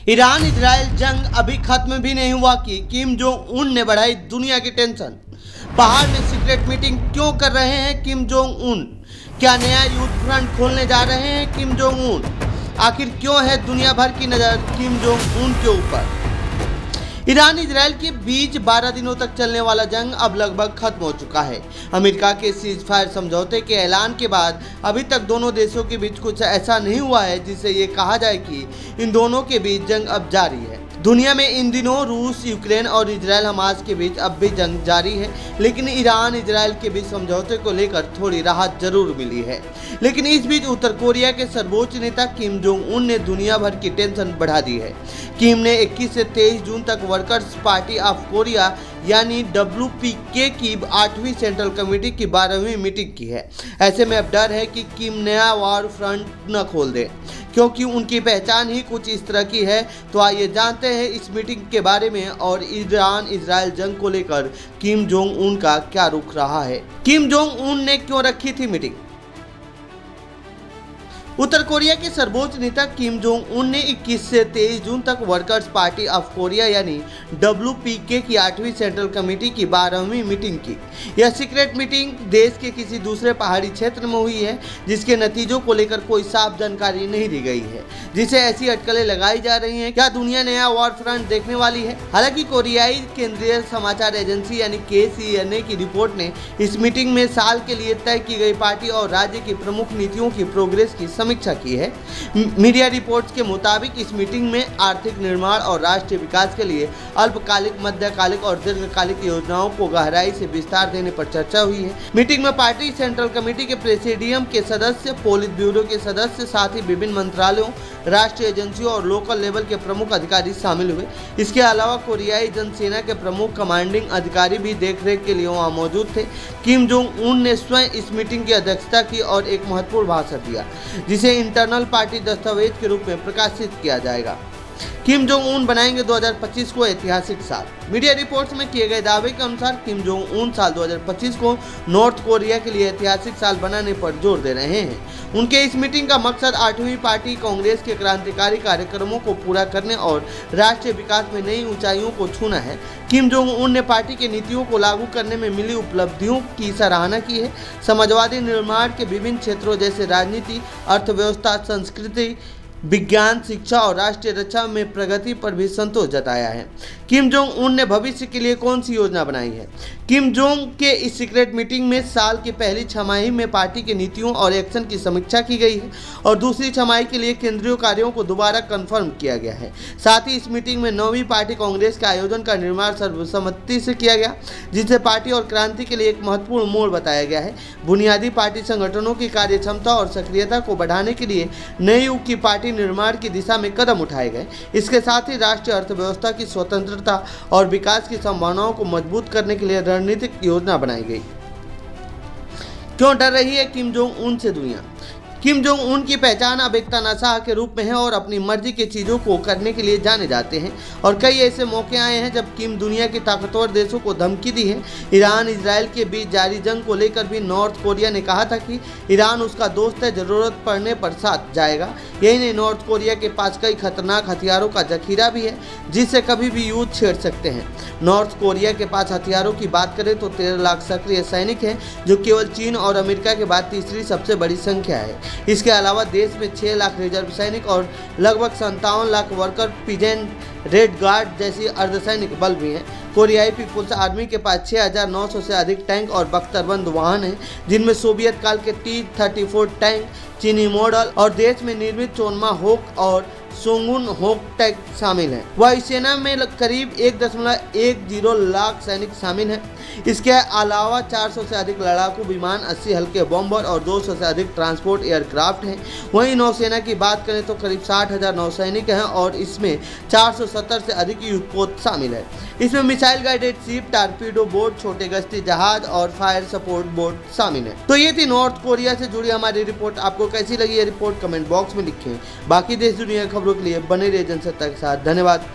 Iran Israel जंग अभी खत्म भी नहीं हुआ कि किम जोंग उन ने बढ़ाई दुनिया की टेंशन। पहाड़ में सीक्रेट मीटिंग क्यों कर रहे हैं किम जोंग उन? क्या नया युद्ध फ्रंट खोलने जा रहे हैं किम जोंग उन? आखिर क्यों है दुनिया भर की नज़र किम जोंग उन के ऊपर? ईरान इजराइल के बीच 12 दिनों तक चलने वाला जंग अब लगभग खत्म हो चुका है। अमेरिका के सीज फायर समझौते के ऐलान के बाद अभी तक दोनों देशों के बीच कुछ ऐसा नहीं हुआ है जिससे ये कहा जाए कि इन दोनों के बीच जंग अब जारी है। दुनिया में इन दिनों रूस, यूक्रेन और इजराइल हमास के बीच अब भी जंग जारी है, लेकिन ईरान इजराइल के बीच समझौते को लेकर थोड़ी राहत जरूर मिली है। लेकिन इस बीच उत्तर कोरिया के सर्वोच्च नेता किम जोंग उन ने दुनिया भर की टेंशन बढ़ा दी है। किम ने 21 से 23 जून तक वर्कर्स पार्टी ऑफ कोरिया यानी WPK की 8वीं सेंट्रल कमेटी की 12वीं मीटिंग की है। ऐसे में अब डर है कि किम नया वॉर फ्रंट न खोल दे, क्योंकि उनकी पहचान ही कुछ इस तरह की है। तो आइए जानते हैं इस मीटिंग के बारे में और ईरान इजराइल जंग को लेकर किम जोंग उन का क्या रुख रहा है। किम जोंग उन ने क्यों रखी थी मीटिंग? उत्तर कोरिया के सर्वोच्च नेता किम जोंग उन ने 21 से 23 जून तक वर्कर्स पार्टी ऑफ कोरिया यानी WPK की 8वीं सेंट्रल कमेटी की 12वीं मीटिंग की। यह सीक्रेट मीटिंग देश के किसी दूसरे पहाड़ी क्षेत्र में हुई है, जिसके नतीजों को लेकर कोई साफ जानकारी नहीं दी गई है, जिसे ऐसी अटकलें लगाई जा रही हैं। क्या दुनिया नया वॉर फ्रंट देखने वाली है? हालांकि कोरियाई केंद्रीय समाचार एजेंसी यानी KCNA की रिपोर्ट ने इस मीटिंग में साल के लिए तय की गई पार्टी और राज्य की प्रमुख नीतियों की प्रोग्रेस की समीक्षा की है। मीडिया रिपोर्ट्स के मुताबिक इस मीटिंग में आर्थिक निर्माण और राष्ट्रीय विकास के लिए अल्पकालिक, मध्यकालिक और दीर्घकालिक योजनाओं को गहराई से विस्तार देने पर चर्चा हुई है। मीटिंग में पार्टी सेंट्रल कमेटी के प्रेसिडियम के सदस्य, पोलित ब्यूरो के सदस्य, साथ ही विभिन्न मंत्रालयों, राष्ट्रीय एजेंसियों और लोकल लेवल के प्रमुख अधिकारी शामिल हुए। इसके अलावा कोरियाई जनसेना के प्रमुख कमांडिंग अधिकारी भी देखरेख के लिए वहां मौजूद थे। किम जोंग उन ने स्वयं इस मीटिंग की अध्यक्षता की और एक महत्वपूर्ण भाषण दिया, जिसे इंटरनल पार्टी दस्तावेज के रूप में प्रकाशित किया जाएगा। किम जोंग उन बनाएंगे 2025 को ऐतिहासिक साल। मीडिया रिपोर्ट्स में किए गए दावे के अनुसार किम जोंग उन साल 2025 को नॉर्थ कोरिया के लिए ऐतिहासिक साल बनाने पर जोर दे रहे हैं। उनके इस मीटिंग का मकसद 8वीं पार्टी कांग्रेस के क्रांतिकारी कार्यक्रमों को पूरा करने और राष्ट्रीय विकास में नई ऊंचाइयों को छूना है। किम जोंग उन ने पार्टी की नीतियों को लागू करने में मिली उपलब्धियों की सराहना की है। समाजवादी निर्माण के विभिन्न क्षेत्रों जैसे राजनीति, अर्थव्यवस्था, संस्कृति, विज्ञान, शिक्षा और राष्ट्रीय रक्षा में प्रगति पर भी संतोष जताया है। किम जोंग उन ने भविष्य के लिए कौन सी योजना बनाई है? किम जोंग के इस सीक्रेट मीटिंग में साल की पहली छमाही में पार्टी की नीतियों और एक्शन की समीक्षा की गई है और दूसरी छमाही के लिए केंद्रीय कार्यों को दोबारा कंफर्म किया गया है। साथ ही इस मीटिंग में 9वीं पार्टी कांग्रेस के आयोजन का निर्माण सर्वसम्मति से किया गया, जिसे पार्टी और क्रांति के लिए एक महत्वपूर्ण मोड़ बताया गया है। बुनियादी पार्टी संगठनों की कार्य क्षमता और सक्रियता को बढ़ाने के लिए नए युग की पार्टी निर्माण की दिशा में कदम उठाए गए। इसके साथ ही राष्ट्रीय अर्थव्यवस्था की स्वतंत्रता और विकास की संभावनाओं को मजबूत करने के लिए रणनीतिक योजना बनाई गई। क्यों डर रही है किम जोंग उन से दुनिया? किम जोंग उन की पहचान अब एक तानाशाह के रूप में है और अपनी मर्जी की चीज़ों को करने के लिए जाने जाते हैं। और कई ऐसे मौके आए हैं जब किम दुनिया के ताकतवर देशों को धमकी दी है। ईरान इजराइल के बीच जारी जंग को लेकर भी नॉर्थ कोरिया ने कहा था कि ईरान उसका दोस्त है, ज़रूरत पड़ने पर साथ जाएगा। यही नहीं, नॉर्थ कोरिया के पास कई खतरनाक हथियारों का जखीरा भी है, जिससे कभी भी युद्ध छेड़ सकते हैं। नॉर्थ कोरिया के पास हथियारों की बात करें तो 13 लाख सक्रिय सैनिक हैं, जो केवल चीन और अमेरिका के बाद तीसरी सबसे बड़ी संख्या है। इसके अलावा देश में 6 लाख रिजर्व सैनिक और लगभग 57 lakh worker peasant, red guard जैसी अर्धसैनिक बल भी हैं। कोरियाई पीपुल्स आर्मी के पास 6,900 से अधिक टैंक और बख्तरबंद वाहन हैं, जिनमें सोवियत काल के T-34 टैंक, चीनी मॉडल और देश में निर्मित चोनमा होक और सोंगुन होक टैंक शामिल हैं। वायुसेना में करीब 1.10 लाख सैनिक शामिल हैं। इसके अलावा 400 से अधिक लड़ाकू विमान, 80 हल्के बॉम्बर और 200 से अधिक ट्रांसपोर्ट एयरक्राफ्ट हैं। वहीं नौसेना की बात करें तो करीब 60,000 नौसैनिक हैं और इसमें 470 से अधिक युद्धपोत शामिल है। इसमें missile guided ship, torpedo boat, छोटे गश्ती जहाज और फायर सपोर्ट बोट शामिल है। तो ये थी नॉर्थ कोरिया से जुड़ी हमारी रिपोर्ट। आपको कैसी लगी ये रिपोर्ट कमेंट बॉक्स में लिखें। बाकी देश दुनिया की खबरों के लिए बने रहिए जनसत्ता के साथ। धन्यवाद।